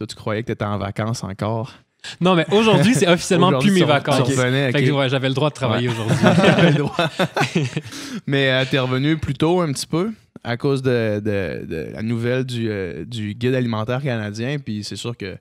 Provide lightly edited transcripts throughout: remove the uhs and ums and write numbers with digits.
Toi, tu croyais que tu étais en vacances encore. Non, mais aujourd'hui, c'est officiellement plus mes vacances. Revenais, Fait que, okay. j'avais le droit de travailler aujourd'hui. J'avais le droit. Mais t'es revenu plus tôt un petit peu à cause de la nouvelle du guide alimentaire canadien. Puis c'est sûr que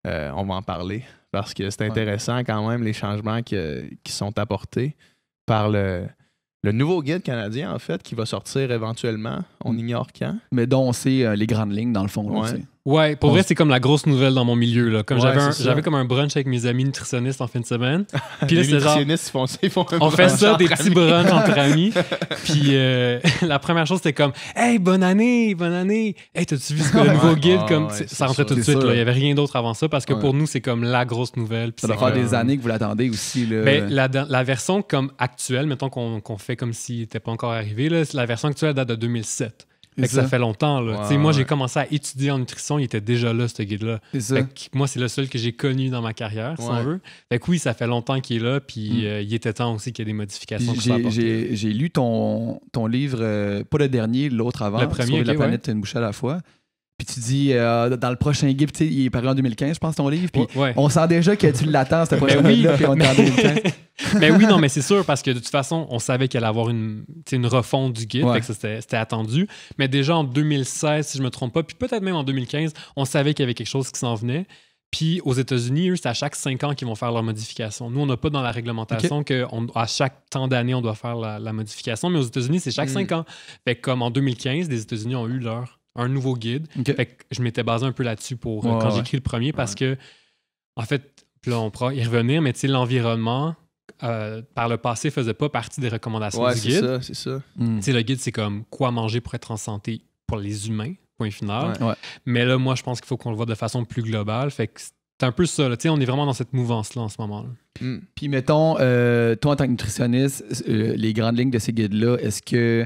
on va en parler parce que c'est intéressant quand même les changements qui sont apportés par le nouveau guide canadien, en fait, qui va sortir éventuellement. On ignore quand. Mais dont on sait les grandes lignes, dans le fond. Là, Ouais, pour vrai, c'est comme la grosse nouvelle dans mon milieu. Là. Comme Ouais, j'avais comme un brunch avec mes amis nutritionnistes en fin de semaine. Puis là, les c'était genre, nutritionnistes, ils font un on fait brunch ça, entre des petits amis. brunchs entre amis. Puis la première chose, c'était comme « Hey, bonne année! Hey, t'as-tu vu le nouveau guide? » Comme ça rentrait tout de suite. Là. Il n'y avait rien d'autre avant ça parce que pour nous, c'est comme la grosse nouvelle. Puis ça doit faire des années que vous l'attendez aussi. Là. Ben, la version comme actuelle, mettons qu'on fait comme s'il n'était pas encore arrivé, là, la version actuelle date de 2007. Fait que ça fait longtemps. Là. Moi, j'ai commencé à étudier en nutrition. Il était déjà là, ce guide-là. Fait que moi, c'est le seul que j'ai connu dans ma carrière, si on veut. Fait que oui, ça fait longtemps qu'il est là. Puis il était temps aussi qu'il y ait des modifications. J'ai lu ton livre, pas le dernier, l'autre avant. Le premier, Sauver la planète une bouchée à la fois. Puis tu dis, dans le prochain guide, il est paru en 2015, je pense, ton livre. Puis on sent déjà que tu l'attends, ce prochain guide-là, puis on est en 2015. Mais oui, non, mais c'est sûr, parce que de toute façon, on savait qu'il allait avoir une refonte du guide, fait que c'était attendu. Mais déjà en 2016, si je me trompe pas, puis peut-être même en 2015, on savait qu'il y avait quelque chose qui s'en venait. Puis aux États-Unis, eux, c'est à chaque 5 ans qu'ils vont faire leur modification. Nous, on n'a pas dans la réglementation qu'à chaque temps d'année, on doit faire la modification. Mais aux États-Unis, c'est chaque 5 ans. Fait que comme en 2015, les États-Unis ont eu un nouveau guide. Fait que je m'étais basé un peu là-dessus pour quand j'ai écrit le premier parce que, en fait, là, on pourra y revenir, mais tu sais, l'environnement, par le passé, faisait pas partie des recommandations du guide. C'est ça. Tu sais, le guide, c'est comme quoi manger pour être en santé pour les humains, point final. Mais là, moi, je pense qu'il faut qu'on le voit de façon plus globale. Fait que c'est un peu ça. Tu sais, on est vraiment dans cette mouvance-là en ce moment-là. Puis, mettons, toi, en tant que nutritionniste, les grandes lignes de ces guides-là, est-ce que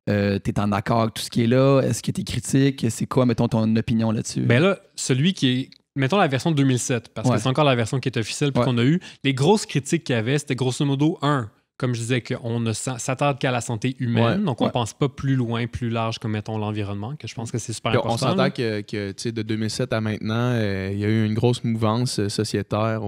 tu es en accord avec tout ce qui est là? Est-ce que tu es critique? C'est quoi, mettons, ton opinion là-dessus? Ben là, celui qui est... Mettons la version 2007, parce que c'est encore la version qui est officielle puis qu'on a eue. Les grosses critiques qu'il y avait, c'était grosso modo, comme je disais, qu'on ne s'attarde qu'à la santé humaine. Donc, on ne pense pas plus loin, plus large que, mettons, l'environnement, que je pense que c'est super important. On s'entend que tu sais, de 2007 à maintenant, il y a eu une grosse mouvance sociétaire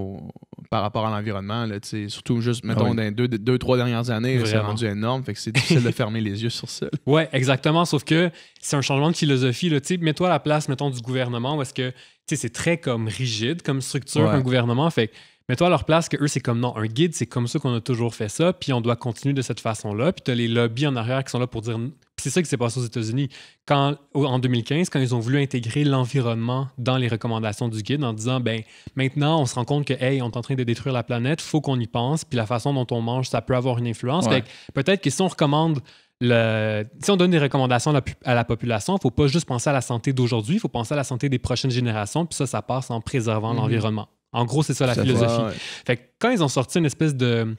par rapport à l'environnement. Là, surtout juste, mettons, dans les 2-3 dernières années, c'est rendu énorme. Fait que c'est difficile de fermer les yeux sur ça. Oui, exactement. Sauf que c'est un changement de philosophie. Là, mets-toi à la place, mettons, du gouvernement où est-ce que c'est très comme rigide comme structure, un gouvernement. Fait que mets-toi à leur place que eux, c'est comme non, un guide, c'est comme ça qu'on a toujours fait ça, puis on doit continuer de cette façon-là. Puis tu as les lobbies en arrière qui sont là pour dire. Puis c'est ça qui s'est passé aux États-Unis. En 2015, quand ils ont voulu intégrer l'environnement dans les recommandations du guide en disant, ben maintenant, on se rend compte que, hey, on est en train de détruire la planète, il faut qu'on y pense, puis la façon dont on mange, ça peut avoir une influence. Fait que peut-être que si on recommande. Si on donne des recommandations à la population, il ne faut pas juste penser à la santé d'aujourd'hui, il faut penser à la santé des prochaines générations, puis ça passe en préservant l'environnement. En gros, c'est ça la philosophie. Fait que quand ils ont sorti une espèce de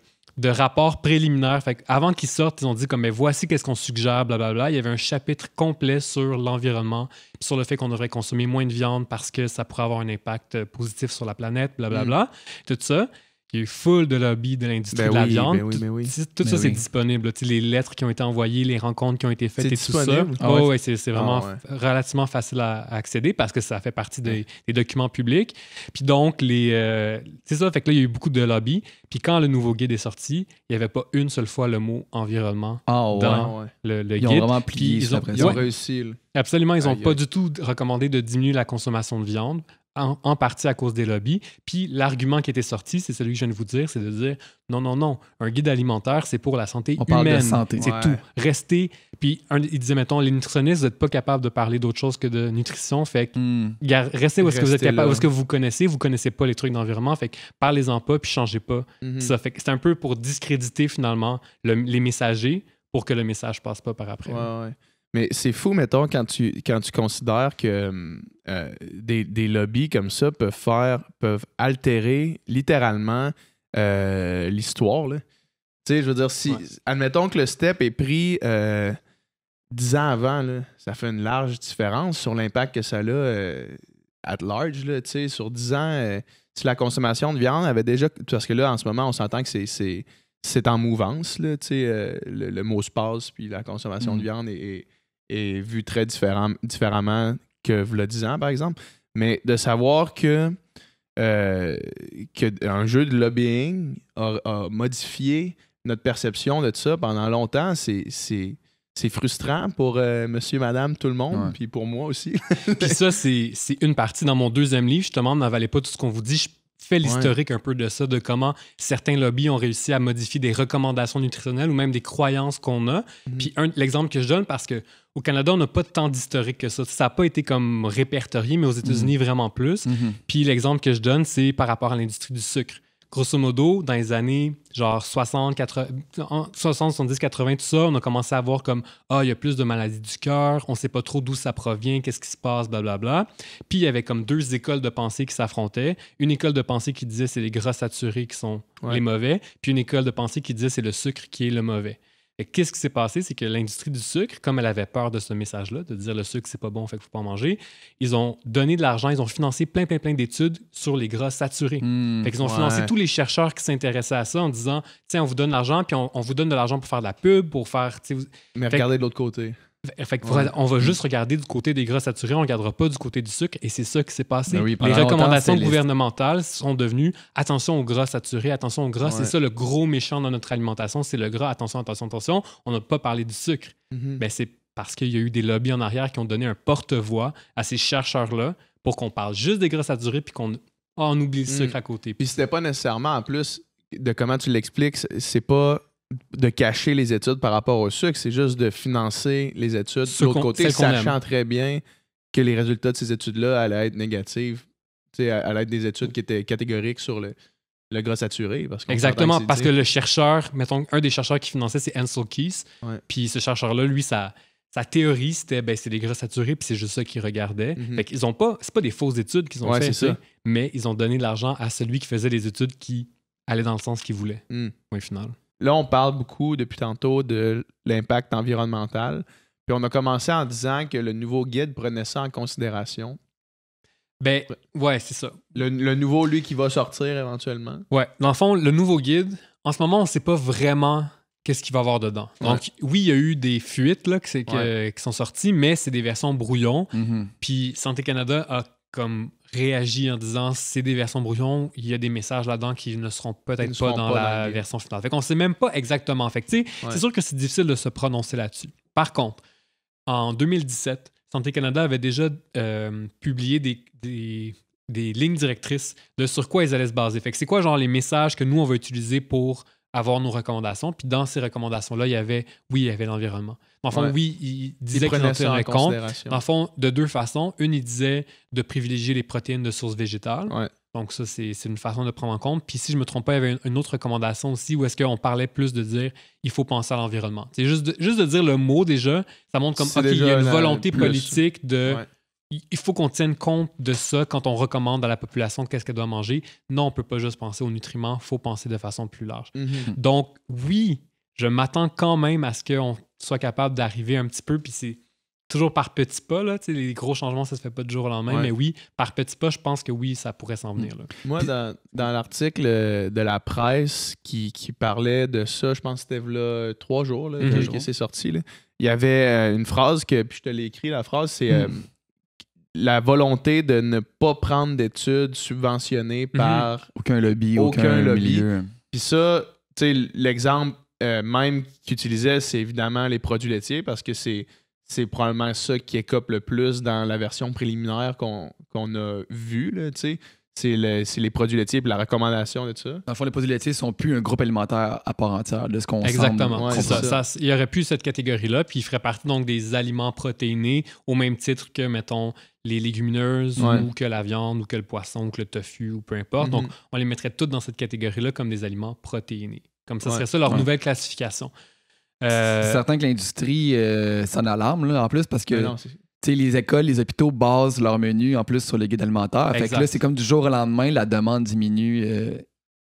rapport préliminaire, fait avant qu'ils sortent, ils ont dit comme mais voici qu'est-ce qu'on suggère, blablabla. Il y avait un chapitre complet sur l'environnement, puis sur le fait qu'on devrait consommer moins de viande parce que ça pourrait avoir un impact positif sur la planète, blablabla. Tout ça. Il y a eu full de lobby de l'industrie de la viande. Tout ça, c'est disponible. Les lettres qui ont été envoyées, les rencontres qui ont été faites et tout ça. C'est vraiment relativement facile à accéder parce que ça fait partie des documents publics. Puis donc, c'est ça. Fait que là, il y a eu beaucoup de lobby. Puis quand le nouveau guide est sorti, il n'y avait pas une seule fois le mot environnement dans le guide. Ils ont vraiment plié. Ils ont réussi. Absolument. Ils n'ont pas du tout recommandé de diminuer la consommation de viande. En partie à cause des lobbies. Puis l'argument qui était sorti, c'est celui que je viens de vous dire, c'est de dire non, un guide alimentaire, c'est pour la santé humaine. On parle de santé. C'est tout. Restez. Puis il disait, mettons, les nutritionnistes, vous n'êtes pas capables de parler d'autre chose que de nutrition. Fait que restez où est-ce que vous êtes capable, où est-ce que vous connaissez pas les trucs d'environnement. Fait que parlez-en pas, puis changez pas. Ça fait que c'est un peu pour discréditer finalement les messagers pour que le message passe pas par après. Mais c'est fou, mettons, quand tu considères que des lobbies comme ça peuvent altérer littéralement l'histoire. Tu sais, je veux dire, admettons que le step est pris 10 ans avant, là, ça fait une large différence sur l'impact que ça a at large. Là, sur 10 ans, si la consommation de viande avait déjà... Parce que là, en ce moment, on s'entend que c'est en mouvance. Là, le mot se passe, puis la consommation de viande est vu très différemment que vous le 10 ans, par exemple. Mais de savoir que un jeu de lobbying a modifié notre perception de ça pendant longtemps, c'est frustrant pour monsieur, madame, tout le monde, puis pour moi aussi. Puis ça, c'est une partie. Dans mon deuxième livre, justement, n'avalez pas tout ce qu'on vous dit. Je fais l'historique un peu de ça, de comment certains lobbies ont réussi à modifier des recommandations nutritionnelles ou même des croyances qu'on a. Puis l'exemple que je donne, parce qu'au Canada, on n'a pas tant d'historique que ça. Ça n'a pas été comme répertorié, mais aux États-Unis, vraiment plus. Puis l'exemple que je donne, c'est par rapport à l'industrie du sucre. Grosso modo, dans les années genre 60, 70, 80, tout ça, on a commencé à voir comme « Ah, il y a plus de maladies du cœur, on ne sait pas trop d'où ça provient, qu'est-ce qui se passe, blablabla. » Puis il y avait comme deux écoles de pensée qui s'affrontaient. Une école de pensée qui disait c'est les gras saturés qui sont les mauvais, puis une école de pensée qui disait c'est le sucre qui est le mauvais. Et qu'est-ce qui s'est passé? C'est que l'industrie du sucre, comme elle avait peur de ce message-là, de dire le sucre, c'est pas bon, fait qu'il faut pas en manger, ils ont donné de l'argent, ils ont financé plein d'études sur les gras saturés. Fait qu'ils ont financé tous les chercheurs qui s'intéressaient à ça en disant, tiens, on vous donne de l'argent, puis on vous donne de l'argent pour faire de la pub, pour faire... Mais regardez de l'autre côté. Fait on va juste regarder du côté des gras saturés, on ne regardera pas du côté du sucre, et c'est ça qui s'est passé. Oui, les recommandations gouvernementales sont devenues attention aux gras saturés, attention aux gras, c'est ça le gros méchant dans notre alimentation, c'est le gras, attention, on n'a pas parlé du sucre. Ben, c'est parce qu'il y a eu des lobbies en arrière qui ont donné un porte-voix à ces chercheurs-là pour qu'on parle juste des gras saturés puis qu'on oublie le sucre à côté. Puis c'était pas nécessairement, en plus de comment tu l'expliques, c'est pas de cacher les études par rapport au sucre, c'est juste de financer les études de l'autre côté, sachant très bien que les résultats de ces études-là allaient être négatifs, allaient être des études qui étaient catégoriques sur le gras saturé. Exactement, parce que le chercheur, mettons, un des chercheurs qui finançait, c'est Ancel Keys, puis ce chercheur-là, lui, sa théorie, c'était c'est des gras saturés, puis c'est juste ça qu'il regardait. Fait qu'ils ont pas, c'est pas des fausses études qu'ils ont fait, mais ils ont donné de l'argent à celui qui faisait les études qui allaient dans le sens qu'il voulait, au final. Là, on parle beaucoup depuis tantôt de l'impact environnemental. Puis on a commencé en disant que le nouveau guide prenait ça en considération. Ben, ouais, c'est ça. Le nouveau, lui, qui va sortir éventuellement. Ouais, dans le fond, le nouveau guide, en ce moment, on ne sait pas vraiment qu'est-ce qu'il va y avoir dedans. Donc, oui, il y a eu des fuites là, qui sont sorties, mais c'est des versions brouillons. Puis Santé Canada a comme réagi en disant c'est des versions brouillons, il y a des messages là-dedans qui ne seront peut-être pas dans la version finale. Fait qu'on ne sait même pas exactement. Fait que, c'est sûr que c'est difficile de se prononcer là-dessus. Par contre, en 2017, Santé Canada avait déjà publié des lignes directrices de sur quoi ils allaient se baser. Fait que c'est quoi genre les messages que nous, on va utiliser pour avoir nos recommandations. Puis dans ces recommandations-là, il y avait l'environnement. Dans le fond, il disait qu'ils en tenaient compte. Dans le fond, de deux façons. Une, il disait de privilégier les protéines de source végétale. Donc ça, c'est une façon de prendre en compte. Puis si je ne me trompe pas, il y avait une autre recommandation aussi où est-ce qu'on parlait plus de dire il faut penser à l'environnement. C'est juste de dire le mot déjà, ça montre comme il y a une volonté politique de... Il faut qu'on tienne compte de ça quand on recommande à la population qu'est-ce qu'elle doit manger. Non, on ne peut pas juste penser aux nutriments, il faut penser de façon plus large. Donc, oui, je m'attends quand même à ce qu'on soit capable d'arriver un petit peu, puis c'est toujours par petits pas, là, les gros changements, ça se fait pas du jour au lendemain, mais oui, par petits pas, je pense que oui, ça pourrait s'en venir. Là. Moi, dans l'article de la presse qui parlait de ça, je pense que c'était là 3 jours là, que c'est sorti, là, il y avait une phrase, puis je te l'ai écrit, la phrase, c'est... la volonté de ne pas prendre d'études subventionnées par aucun lobby, aucun milieu. Puis ça, tu sais, l'exemple même qu'il utilisait, c'est évidemment les produits laitiers parce que c'est probablement ça qui écope le plus dans la version préliminaire qu'on a vue, tu sais. C'est les produits laitiers et la recommandation de ça. Dans le fond, les produits laitiers ne sont plus un groupe alimentaire à part entière de ce qu'on Exactement. C'est ça. Il y aurait plus cette catégorie-là, puis il ferait partie donc des aliments protéinés au même titre que, mettons, les légumineuses ou que la viande ou que le poisson ou que le tofu ou peu importe. Donc, on les mettrait toutes dans cette catégorie-là comme des aliments protéinés. Comme ça serait ça leur nouvelle classification. C'est certain que l'industrie s'en alarme là, en plus parce que... les écoles, les hôpitaux basent leur menu en plus sur les guides alimentaires. Fait que là, c'est comme du jour au lendemain, la demande diminue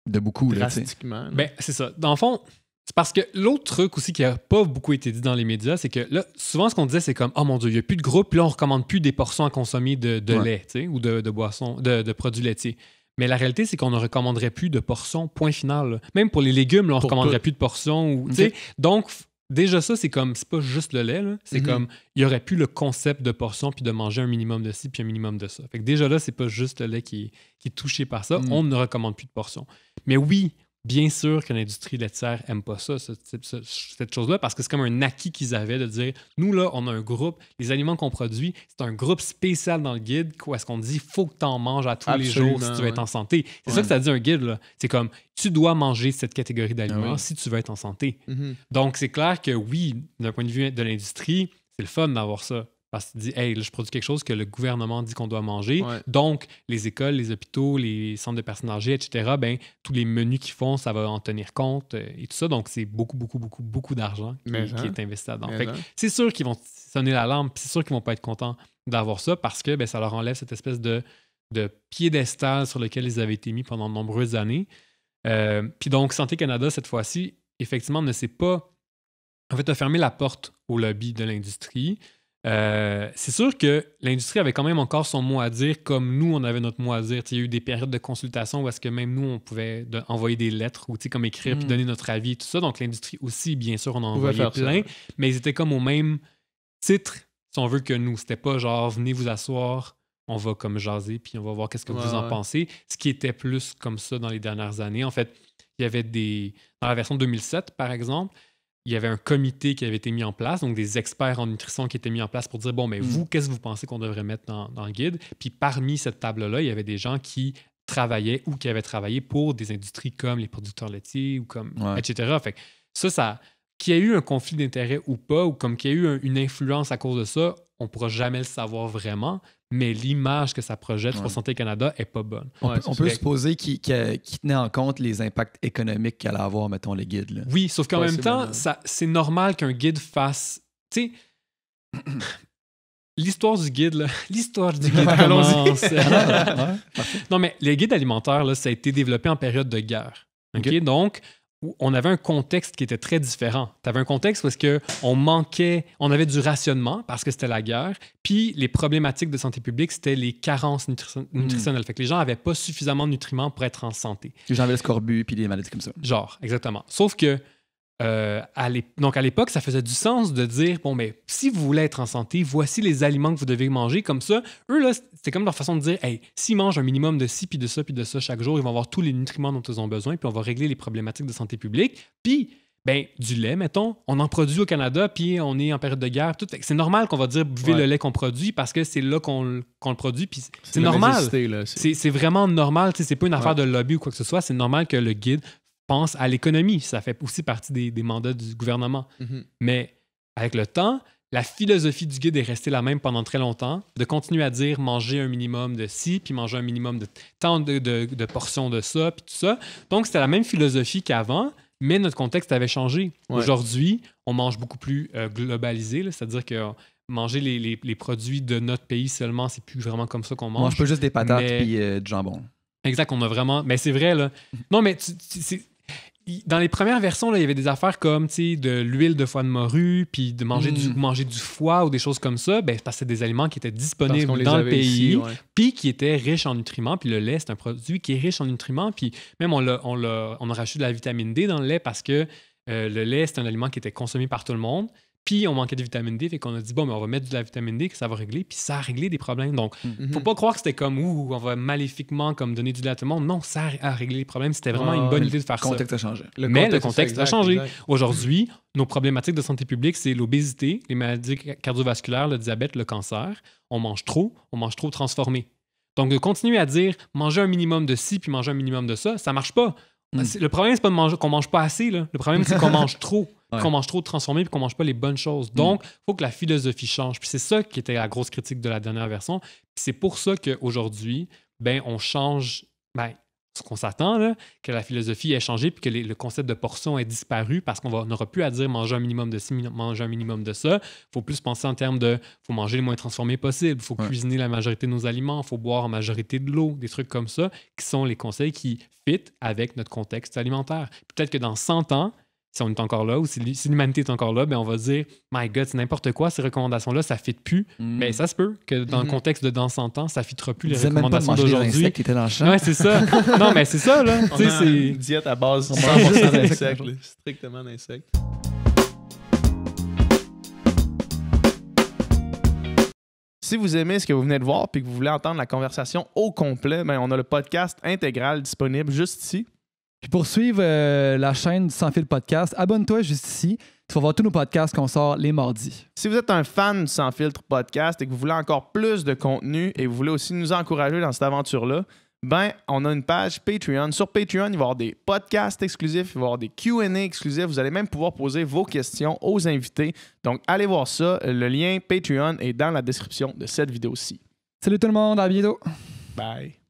de beaucoup. Drastiquement. Là, ben, c'est ça. Dans le fond, c'est parce que l'autre truc aussi qui n'a pas beaucoup été dit dans les médias, c'est que là, souvent, ce qu'on disait, c'est comme « Oh mon Dieu, il n'y a plus de groupe, puis là, on ne recommande plus des portions à consommer de lait ou de boissons, de produits laitiers. » Mais la réalité, c'est qu'on ne recommanderait plus de portions, point final. Là. Même pour les légumes, là, on ne recommanderait plus de portions. Donc, déjà ça, c'est pas juste le lait, là. C'est comme, il y aurait plus le concept de portion puis de manger un minimum de ci puis un minimum de ça. Fait que déjà là, c'est pas juste le lait qui est touché par ça. On ne recommande plus de portions. Mais oui, bien sûr que l'industrie laitière n'aime pas ça, cette chose-là, parce que c'est comme un acquis qu'ils avaient de dire, nous, là, on a un groupe, les aliments qu'on produit, c'est un groupe spécial dans le guide où est-ce qu'on dit, il faut que tu en manges à tous les jours si tu veux être en santé. C'est ça que ça dit un guide, là. C'est comme, tu dois manger cette catégorie d'aliments si tu veux être en santé. Donc, c'est clair que oui, d'un point de vue de l'industrie, c'est le fun d'avoir ça. Parce que tu dis, hey, là, je produis quelque chose que le gouvernement dit qu'on doit manger. Ouais. Donc, les écoles, les hôpitaux, les centres de personnes âgées, etc., ben, tous les menus qu'ils font, ça va en tenir compte et tout ça. Donc, c'est beaucoup d'argent qui est investi là-dedans. Fait que c'est sûr qu'ils vont sonner l'alarme, puis c'est sûr qu'ils vont pas être contents d'avoir ça parce que ben, ça leur enlève cette espèce de piédestal sur lequel ils avaient été mis pendant de nombreuses années. Puis donc, Santé Canada, cette fois-ci, effectivement, ne s'est pas... En fait, a fermé la porte au lobby de l'industrie. C'est sûr que l'industrie avait quand même encore son mot à dire, comme nous, on avait notre mot à dire. Il y a eu des périodes de consultation où est-ce que même nous, on pouvait envoyer des lettres ou comme écrire puis donner notre avis et tout ça. Donc, l'industrie aussi, bien sûr, on en envoyait plein, mais ils étaient comme au même titre, si on veut, que nous. C'était pas genre, venez vous asseoir, on va comme jaser puis on va voir qu'est-ce que vous en pensez. Ce qui était plus comme ça dans les dernières années. En fait, il y avait dans la version 2007, par exemple, il y avait un comité qui avait été mis en place, donc des experts en nutrition qui étaient mis en place pour dire, bon, mais vous, qu'est-ce que vous pensez qu'on devrait mettre dans le guide? Puis parmi cette table-là, il y avait des gens qui travaillaient ou qui avaient travaillé pour des industries comme les producteurs laitiers ou comme, etc. Fait que ça, qu'il y ait eu un conflit d'intérêts ou pas, ou comme qu'il y ait eu une influence à cause de ça, on ne pourra jamais le savoir vraiment, mais l'image que ça projette pour Santé Canada n'est pas bonne. On peut supposer qu'il tenait en compte les impacts économiques qu'allait avoir, mettons, les guides. Là. Oui, sauf qu'en même temps, c'est normal qu'un guide fasse... Tu sais, l'histoire du guide, allons-y. Non, mais les guides alimentaires, là, ça a été développé en période de guerre. OK? Donc, on avait un contexte qui était très différent. Tu avais un contexte parce on avait du rationnement parce que c'était la guerre, puis les problématiques de santé publique, c'était les carences nutritionnelles. Fait que les gens n'avaient pas suffisamment de nutriments pour être en santé. Les gens avaient le scorbut puis des maladies comme ça. Genre, exactement. Sauf que à l'époque, ça faisait du sens de dire, bon, mais si vous voulez être en santé, voici les aliments que vous devez manger. Comme ça, eux, là, c'était comme leur façon de dire, hey, s'ils mangent un minimum de ci, puis de ça chaque jour, ils vont avoir tous les nutriments dont ils ont besoin, puis on va régler les problématiques de santé publique. Puis, ben, du lait, mettons, on en produit au Canada, puis on est en période de guerre. Tout. C'est normal qu'on va dire, buvez le lait qu'on produit, parce que c'est là qu'on le produit, puis c'est normal. C'est vraiment normal. C'est pas une affaire de lobby ou quoi que ce soit. C'est normal que le guide pense à l'économie. Ça fait aussi partie des mandats du gouvernement. Mais avec le temps, la philosophie du guide est restée la même pendant très longtemps, de continuer à dire manger un minimum de ci, puis manger un minimum de tant de portions de ça, puis tout ça. Donc, c'était la même philosophie qu'avant, mais notre contexte avait changé. Aujourd'hui, on mange beaucoup plus globalisé, là, c'est-à-dire que manger les produits de notre pays seulement, c'est plus vraiment comme ça qu'on mange. On mange pas juste des patates puis du jambon. Exact, on a vraiment... Mais c'est vrai, là. Non, mais dans les premières versions, là, il y avait des affaires comme de l'huile de foie de morue, puis de manger du foie ou des choses comme ça, ben, parce que c'est des aliments qui étaient disponibles dans le pays, puis qui étaient riches en nutriments. Puis le lait, c'est un produit qui est riche en nutriments. Puis même, on a rajouté de la vitamine D dans le lait parce que le lait, c'est un aliment qui était consommé par tout le monde. Puis on manquait de vitamine D, fait qu'on a dit, bon, mais on va mettre de la vitamine D, que ça va régler, puis ça a réglé des problèmes. Donc, faut pas croire que c'était comme, on va maléfiquement comme donner du lait à tout le monde. Non, ça a réglé les problèmes. C'était vraiment une bonne idée de faire ça. Le contexte a changé. Le contexte a changé. Exact. Aujourd'hui, nos problématiques de santé publique, c'est l'obésité, les maladies cardiovasculaires, le diabète, le cancer. On mange trop transformé. Donc, de continuer à dire, manger un minimum de ci, puis manger un minimum de ça marche pas. Le problème, c'est pas qu'on mange pas assez. Là. Le problème, c'est qu'on mange trop. Qu'on mange trop de transformés puis qu'on mange pas les bonnes choses. Donc, il faut que la philosophie change. Puis c'est ça qui était la grosse critique de la dernière version. Puis c'est pour ça qu'aujourd'hui, ben, on change ce qu'on s'attend, là, que la philosophie ait changé puis que le concept de portion ait disparu parce qu'on n'aura plus à dire manger un minimum de ci, manger un minimum de ça. Il faut plus penser en termes de faut manger les moins transformés possible, il faut cuisiner la majorité de nos aliments, il faut boire en majorité de l'eau, des trucs comme ça, qui sont les conseils qui fit avec notre contexte alimentaire. Peut-être que dans 100 ans, si on est encore là ou si l'humanité est encore là, ben on va dire « My God, c'est n'importe quoi, ces recommandations-là, ça ne fit plus. Mais ça se peut que dans le contexte de dans 100 ans, ça ne fittera plus les recommandations d'aujourd'hui. Qui étaient dans le champ. Ouais, c'est ça. Non, mais c'est ça, là. On a une diète à base 100% d'insectes, strictement d'insectes. Si vous aimez ce que vous venez de voir et que vous voulez entendre la conversation au complet, ben, on a le podcast intégral disponible juste ici. Puis pour suivre la chaîne du Sans Fil Podcast, abonne-toi juste ici. Tu vas voir tous nos podcasts qu'on sort les mardis. Si vous êtes un fan du Sans Filtre Podcast et que vous voulez encore plus de contenu et vous voulez aussi nous encourager dans cette aventure-là, ben, on a une page Patreon. Sur Patreon, il va y avoir des podcasts exclusifs, il va y avoir des Q&A exclusifs. Vous allez même pouvoir poser vos questions aux invités. Donc, allez voir ça. Le lien Patreon est dans la description de cette vidéo-ci. Salut tout le monde, à bientôt. Bye.